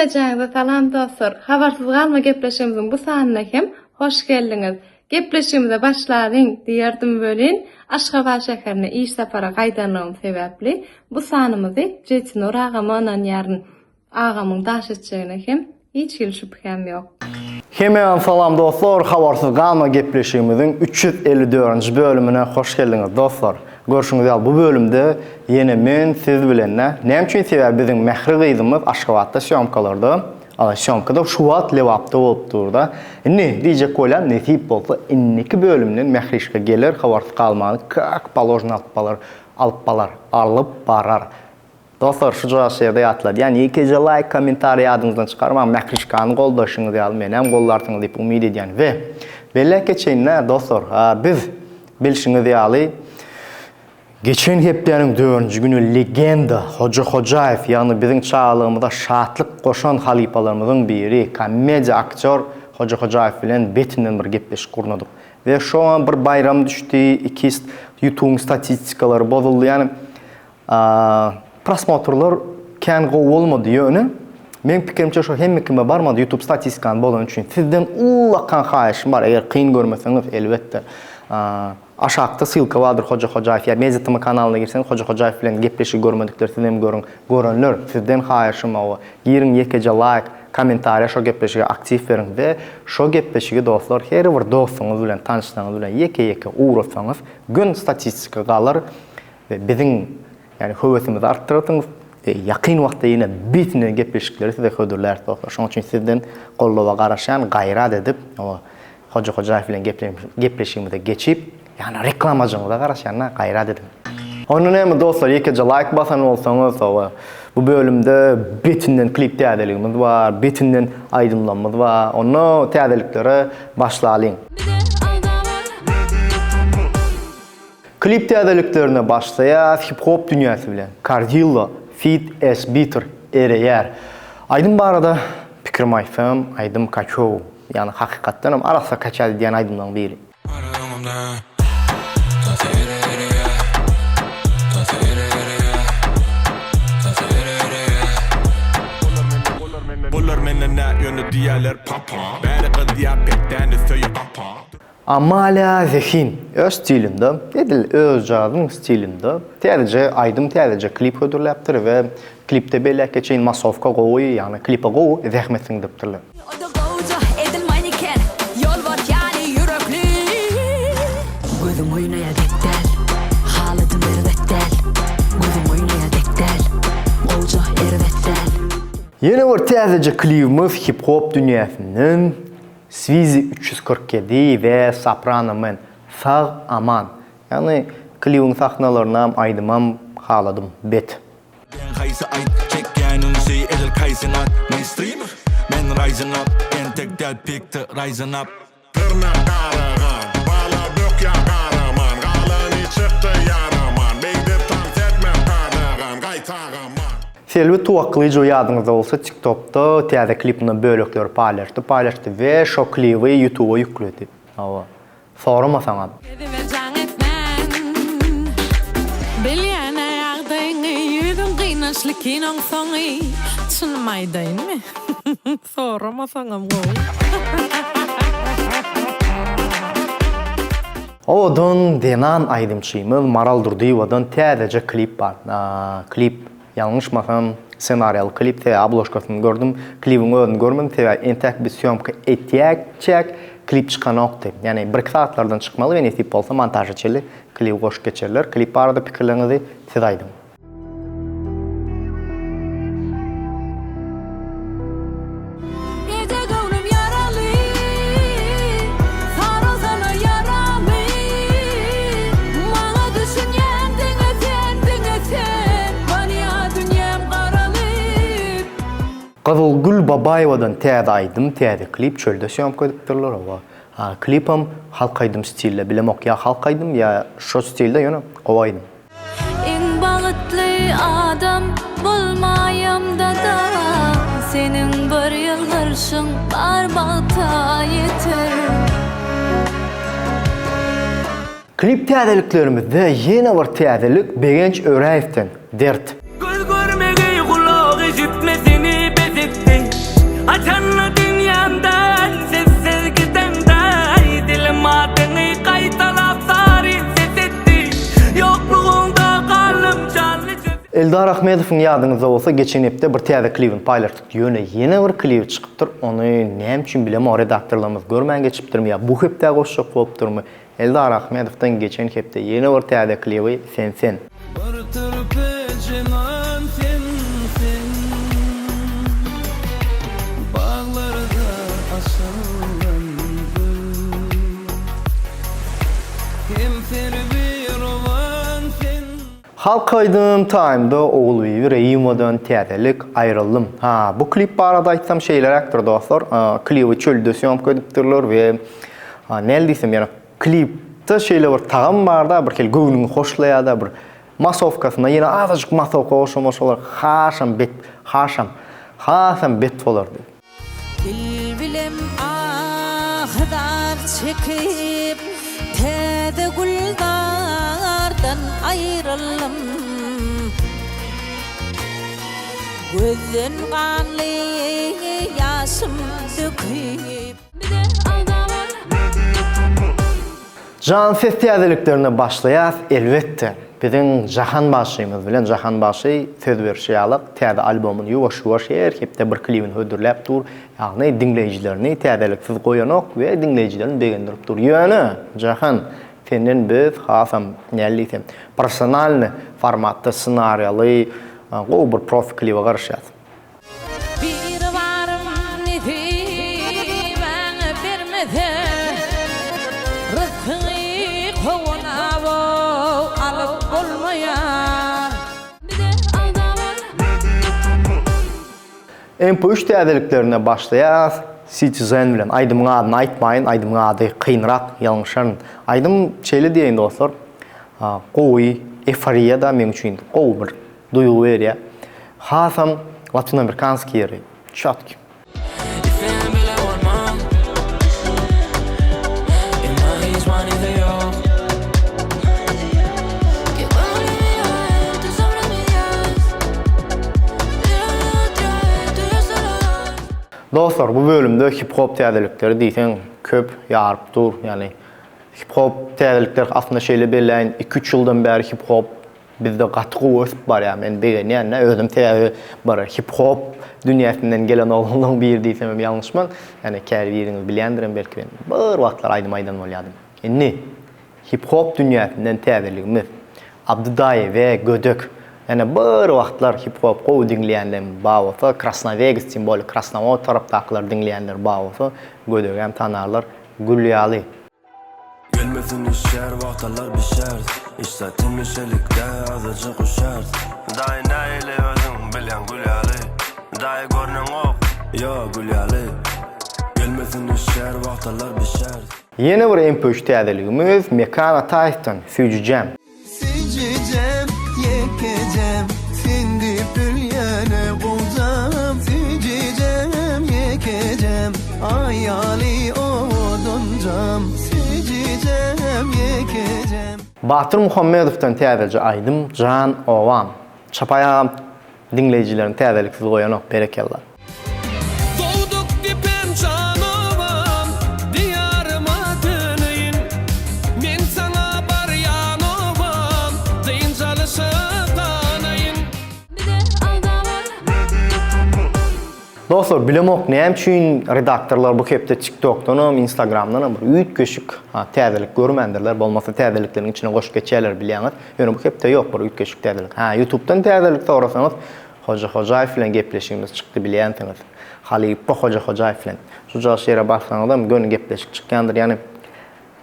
Hemmejaňyza salam dostlar. Habarsyz galma gepleşigimiziň bu sanyna hem hoş geldiňiz. Gepleşigimize başladyň diýerdim bölin. Aşgabat şäherine iş sapara gaýdanlygym sebäpli bu sanymyzy Jetnur agama bilen ýaryn agamyň daşytjygyna hem hiç şüphem ýok. Hemen salam dostlar, habarsyz galma gepleşigimiziň 354-nji bölümine hoş geldiňiz dostlar. Görüşüňiz ýaly bu bölümde ýene men siz bilen näme üçin sebäp biziň mähri gyzymyz Aşgabatda syomkalarda, ala syomkada şu wagt lewapda bolup durda. Ne diýjek bolan nesip bolsa inniki bölümden mährişke gelir, habarsyz galmany kak balojna alyp barar. Dostlar şu şeýde ýatlar. Ýani iki like kommentariýa ýadynızdan çykarmam, mährişkany goldaşyňyz ýaly menem gollarsyňyz diýip umyt edýän we belle keçen dostlar, biz bilşiňiz ýaly geçen hepdeniň 4-nji günü legenda Hoca Hocaev, ýani biziň çağlygymyzda şatlyk goşan halipalarymyzyň biri, komediýa aktyor Hoca Hocaev bilen betinden bir gepleşik gurnadyk. Ve şu an bir bayram düşdi, YouTube statistikалары bozuldy. Ýani prosmotrlar kän bolmady ýöne. Men pikirimçe şu hemmekime barmady YouTube statistikany bolan üçin sizden ullakan haýyşym bar. Eger kyn görmeseňiz elbetde aşağıda sılka vardır Hoca Hocaev. Mezitimi kanalyna girseniz Hoca Hocaev bilen gepleşik görmedikler sizden görünler. Sizden haýyşym o. Girin ýekeje like, kommentariýa şo gepleşige aktiv berin we şo gepleşige dostlar her bir dostuňyz bilen, tanışlaryňyz bilen ýeke uğraşsaňyz gün statistika galar we biziň yani höwesimizi artdyratyňyz. Yakın wagtda ýene bitine gepleşikleri size hödürler dostlar. Şoň üçin sizden gollawa garaşan, gaýrat edip o Hoca Hocaev bilen gepleşigimize geçip yani reklamacımıza garaşanna gaýrat edin. Onun hem dostlar ýekeje like basan bolsaňyz bu bölümde betinden klip täzeligimiz var, betinden aýdymlanmamız var. Onu täzeliklere başlaýyn. Klip täzeliklerine başlaýar hip hop dünýäsi bilen. Cardillo Fit S-Bitter ereýär. Aýdym barada pikirim aýsam, aýdym kaçow. Yani hakikaten ama arasa kaçadı diyen aydımdan biri. Amalia Zehin öz stilinde, öz jazın stilinde täze aydym täze klip hödürläpdir we klipde belli geçen masovka gowy, yani klipe gowy zähmetsin dipdirler. Yeni bir täzece klipimiz hip hop dünýäsinden Swizy 347 we Soprano Men Sağ Aman. Yani klibiň sahnalaryna aýdymam haladym bet. Selvi tuwaklyjy ýadyňyzda bolsa TikTok'ta täze klipini bölekleri paýlaşdy we şo klibi YouTube'a ýükledi. Hawa. Soramasaňam. Odan denan aýdymçymyz Maral Durdyýewadan täzece klip bar. Klip yanlışmasam senaryalı klip te abloşkasyny gördüm. Klibin özüni görmedim. Te entek bir syomka etýäk klip çykanokdy. Yani 1 saatlardan çykmaly we nesip bolsa montaj etjeli klip goşup geçerler. Klip barada pikirlerinizi siz aýdym. Qızılgül Babaýewadan täze aýdym, täze klip çölde syomka edipdirler owa. Klipim halk aýdym stilde, bilemok ýa halk aýdym ýa şo stilde ýöne owaýdym. En bagıtly adam bolmaýamda da seniň bir ýyl garşyň bar bagta ýeter. Klip täzeliklerimizde ýene bir täzelik Begenç Öräýewden Dert. Göz görmegi kulak işitmesini bezekti. Eldar Ahmedowyň ýadyňyzda bolsa geçen hepde bir täze klibini paýlaşdyk. Ýene bir klip çykypdyr. Onu näme üçin bilem, o redaktorlarymyz görmän geçipdirmi ýa bu hepde goşjak bolupdyrmy? Eldar Ahmedowdan geçen hepde ýene bir täze klibi sen. Halk aydın time'da oğul bir Reyimo'dan täzelik ayrıldım. Bu klip barada aýtsam şeýleräkdir dostlar. Klibi çölde syomka edipdirler we näle diýsem ýa klipde şeýle bir tagam barda bir kel göwnüňi hoşlaýar bir masowkasyna ýene azajyk masowka oşamaşalar haşam bet bolardy. Bilbilem ahdar çekip täze guldardan ayrıldım. Gözün kanlı yaşım döküp Jan ses täzeliklerine başlaýas elbetde. Biziň Jahan Başymyz bilen Jahan Başy söz berýärlik täze albomyny ýuwaş-ýuwaş her hepde bir klibini hödürläp dur. Ýagny dinleýijilerini täzeliksiz goýanok we dinleýijilerini begendirip dur. Ýöne Jahan senden biz hasam näle diýsem professionalny formatda ssenariýaly bir profi klibi garşýar. bir varım nidi ben bermeden rızkını kovana alıp olmayan MP3 täzeliklerine başlaýas. Citizen bilen aýdymyň adyny aýtmaýyn, aýdymyň ady kynrak, ýalňyşan. Aýdym şeýle diýen dostlar. Gowy, euforiýa da men üçin gowy bir duýgu berýär. Hasam latinoamerikanski ýeri. Çatky. Dostlar, bu bölümde hip-hop täzelikleri diýsen köp ýaryp dur. Ýani hip-hop täzelikler aslında şeýle belläýin 2-3 ýyldan bäri hip-hop bizde gatgy ösüp barýar. Men begenýän özüm täze bir hip-hop dünýäsinden gelen oğluň bir diýsem ýalňyşman. Ýani kärwiriňiz bilýändirin belki ben. Bir wagtlar aýdym bolýardym. Indi hip-hop dünýäsinden täzeligimiz Abdudaýew we Gödök. Yani bir wagtlar hip-hop gowy dinleýänler baýa, Krasnovegas semboly, Krasnodar tarapdakylar dinleýänler baýa, Gödögem tanarlar, Gülýaly. Gelmesin işler, wagtlar bişer. İşte temizlikde azıcık uşar. Daýy näle özüň bilen Gülýaly. Daýy görnen ok, yo Gülýaly. Gelmesin işler, wagtlar bişer. Ýene bir MP3 täzeligimiz Mekana Tyson, Süjüjem. Süjüjem, yekecem, sindi pülyene bulcam. Süjüjem, yekecem, ayali oduncam. Süjüjem, yekecem. Batyr Muhammedowdan täzelji aýdym Jan Owan. Çapaýa dinleýijilerini täzeliksiz goýanok berekeller. Doğduk dipem canavam, diyarıma döneyin. Men sana bar yanovam, deyincalışı danayın. Dostlar, bilemok näme üçin redaktorlar bu hepde TikTok'dan, Instagram'dan bir üýt köşük täzelik görmendirler. Bolmasa täzelikleriň içine goşup geçerler bilýäňiz. Ýöne bu hepde ýok bir üýt köşük täzelik. YouTube'dan täzelik sorasaňyz Hoca Hocaýew bilen gepleşigimiz çykdy bilýänsiňiz. Halypy Hoca Hocaýew bilen. Şuja şeýle baksaňyzam gönü gepleşik çykýandyr. Ýani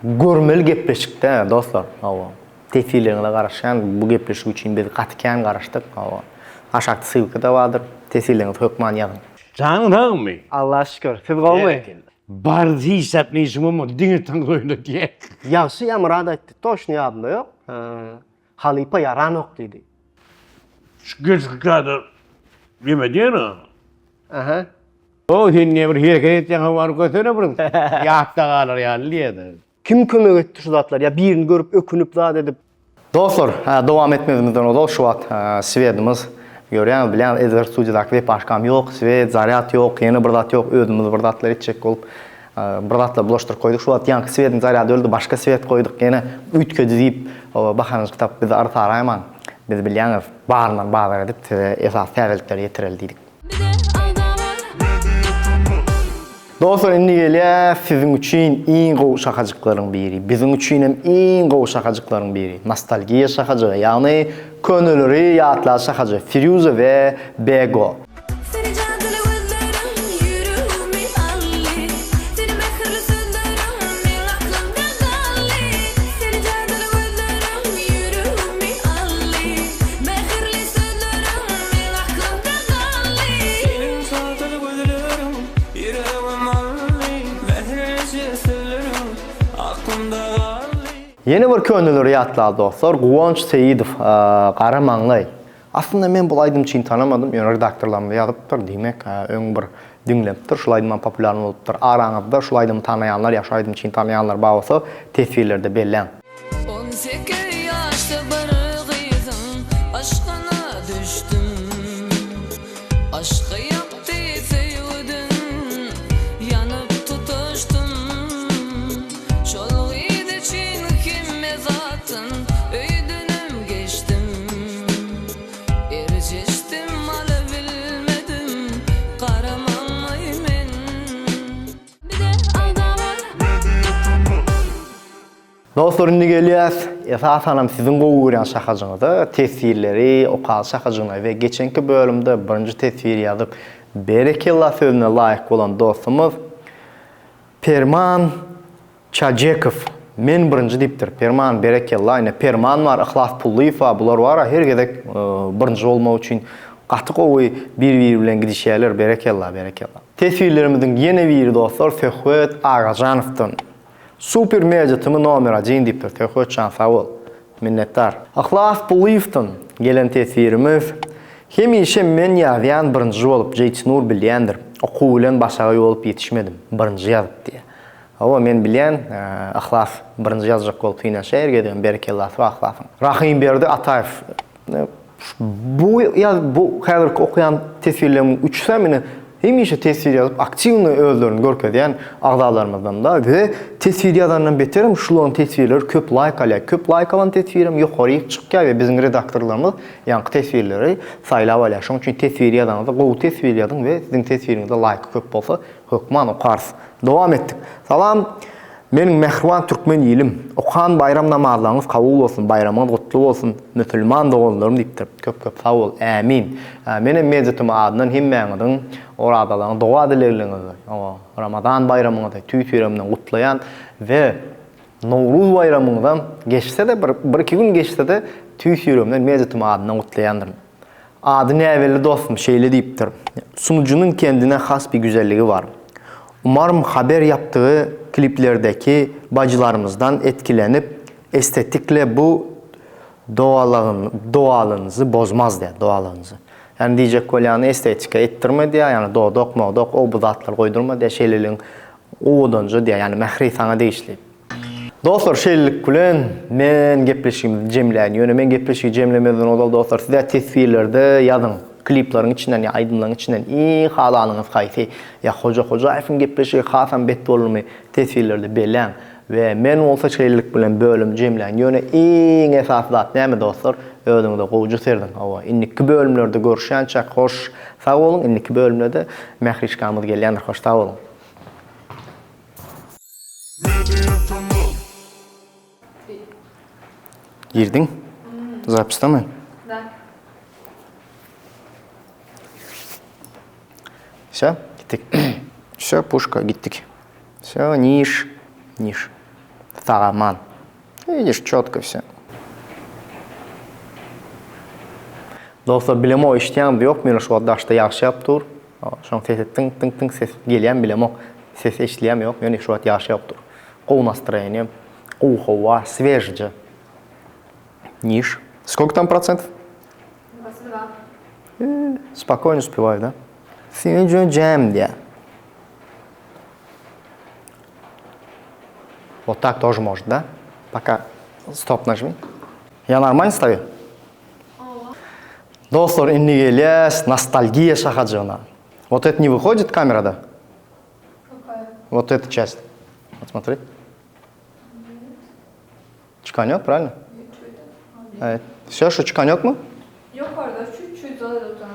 görmeli gepleşikde dostlar. Tesirlerine garaşan bu gepleşik üçin biz gatykän garaşdyk. Aşakda sylky da bardyr. Tesirleriniz hökman ýazyn. Canım mı? Allah şükür. Siz galmy? Bar hisaplysym ama diňe taňgoýunda diýek. Ýaşy ýamrada etdi. Toşny ýadymda ýok. Halypy Yaranok diýdi. Şu gözü kadar yemediğini. Aha. O hinne bir hareket etýän var götüne bir. Ýakda galar ýaly diýdi. Kim kömek etdi şu zatlar? Ya birini görüp ökünüp zat edip. Dostlar, dowam etmezimizden ozal şu wagt swedimiz görýän bilen ezer studiýadaky we başkam ýok, swed, zaryat ýok, ýene bir zat ýok, özümüz bir zatlar etjek bolup bir zatla bulaşdyryp goýduk. Şu wagt ýanky swedin zaryady öldü, başga swed goýduk. Ýene ütke diýip bahanyň kitap bizi arta araýman. Biz bilýäňiz, barman bazar edip esas täzelikleri ýetirildik. Dostlar, indi gelýär sizin üçin iň gowy şakajyklaryň biri, bizim üçin hem iň gowy şakajyklaryň biri. Nostalgiya şakajagy, ýagny könülleri ýatlar şakajagy. Firuza we Bego. Seni cadılı gözlerim yürüme alli. Seni mehirli sözlerim benim aklımda kalli. Seni cadılı gözlerim yürüme alli. Mehirli sözlerim benim aklımda kalli. Senin saltalı gözlerim yüreğim alli. Mehirli sözlerim aklımda kalli. Yeni bir könülleri ýatlar dostlar. Guwanç Seyidow, Garamaňly. Aslında men bu aýdym çyn tanamadım. Ýöne redaktorlarymda ýazypdyr, diýmek, öň bir dinlepdir. Şol aýdym popular bolupdyr. Araňyzda şol aýdym tanaýanlar, ýaşy aýdym çyn tanaýanlar bar bolsa, tesirlerde belläň. 18 yaşta bir kızın aşkına düştüm. Aşkı yaptı sevdin, yanıp tutuştum. Şol gide çin kime zatın, öýdünüm geçtim. Eriştim ala bilmedim, Karamanly men. Bir de aldamar. Dostlar, indi gelýär. Esasanam sizin gowy görýän şakajaňyzda tesirleri, okal şakajagyna we geçenki bölümde birinji tesir ýazyp berekella sözüne laýyk bolan dostumuz Perman Çajekow. Men birinji diýipdir. Perman berekella, ýene Perman var, Ihlas Pulliýew, bular var. Her gedek birinji bolmak üçin gaty gowy bir-biri bilen gidişýärler. Berekella. Tesirlerimizin ýene biri dostlar Söhbet Agajanowyň. Super mejatymı nomer ajyn diýipdir. Töhöçan sag bol. Minnettar. Ihlas Pulliýew gelen tesirimiz hemişe men ýazýan birinji bolup jeýtnur bilýändir. Okuw bilen başaga bolup ýetişmedim. Birinji ýazyp diýe. Ama men bilýän Ihlas birinji ýazjak bolup ýene şeýerge berekella we Ihlasy. Rahimberdi Ataýew. Bu häzirki okuyan tesirlerimin üçse meni hemişe tesir ýazyp aktiwny özlerini görkezýän agdalarymyzdan da we tesir ýazandan beterim şuların tesirleri köp like alýar. Köp like alan tesirim ýokary çykýar we biziň redaktorlarymyz ýanky tesirleri saýlap alýar. Şoň üçin tesir ýazanda gowy tesir ýazyň we siziň tesiriňizde like köp bolsa hökman okars. Dowam etdik. Salam. Meniň mehriban türkmen ýylim. Okan bayram namazlaryňyz kabul bolsun, bayramyňyz gutly bolsun. Müslüman doganlarym diýipdir. Köp sag bol. Amin. Menem mejetim adynyň hemmäňiziň oradalyň doga dilegiňizi, Ramazan bayramyňyzy tüýtüýäremden gutlaýan we Nowruz bayramyňdan geçse de bir-iki gün geçse de tüýtüýäremden mejetim adynyň gutlaýandyr. Adyny äwelli dostum şeýle diýipdir. Sunucunun kendine has bir güzelliği var. Umarım haber yaptığı kliplerdeki bacılarımızdan etkilenip estetikle bu doğalınızı bozmaz diye, doğalınızı. Yani diyecek kolyanı estetika ettirme diye, yani doğdok, o bu zatlar koydurma diye şeylerin oğuduncu diye, yani mehri sana değişleyip. Dostlar, şeylik bilen men gepleşigimizi jemläýän. Ýöne men gepleşigi jemlemeden olal dostlar, size tesirlerde yazın. Kliplaryň içinden, ya aydınlaryň içinden iň halanyňyz gaýsy. Ya hoja efin gepleşigi hasam bet bolurmy tesirlerde belän we men bolsa şeylik bilen bölüm jemläýän. Ýöne iň esas zat näme dostlar? Özüňizde gowuju serdiň. Awa indiki bölümlerde görüşýänçe hoş sag bolun, indiki bölümlerde mährişkamyz gelýändir. Hoş sag bolun. Girdin? Zapista mı? Da. Все, gittik. Все, пушка, gittik. Все, ниш. Сараман. Видишь, четко все. Dostlar, bilem o işleyen yok. Meni şu daşta yaxşı yaptır. Şoň ses tın ses gelýän bilem o. Ses eşleýän yok. Meni şu yaxşı yaptır. Qow настроение. Qow hava, свежже. Ниш. Сколько там процентов? 22. Спокойно успеваю, да? Сидим, да. Вот так тоже может, да? Пока стоп нажми. Я нормально стою? Достар, indi gelýär ностальгия şakajagyna. Вот это не выходит камерада? Какая? Вот эта часть. Вот смотри. Чеканёт, правильно? Все, şu çıkan yok mu? Yok orada чуть-чуть залил там.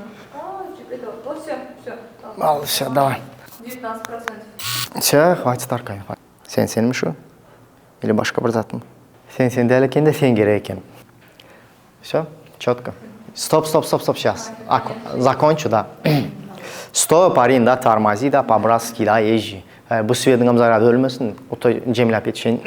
Теперь вот все, все. Al, все, давай. 19%. Все, хватит аркай. Sen mi şu? Или başka bir zat mı? Sen değil eken de sen gerek eken. Все, четко. Стоп, сейчас. Закончу, да. Стоп, парень, да, тормози, да, по-братски, да, езжи. Bu Svedin amzarada ölmesin, oto cemlap yetişen.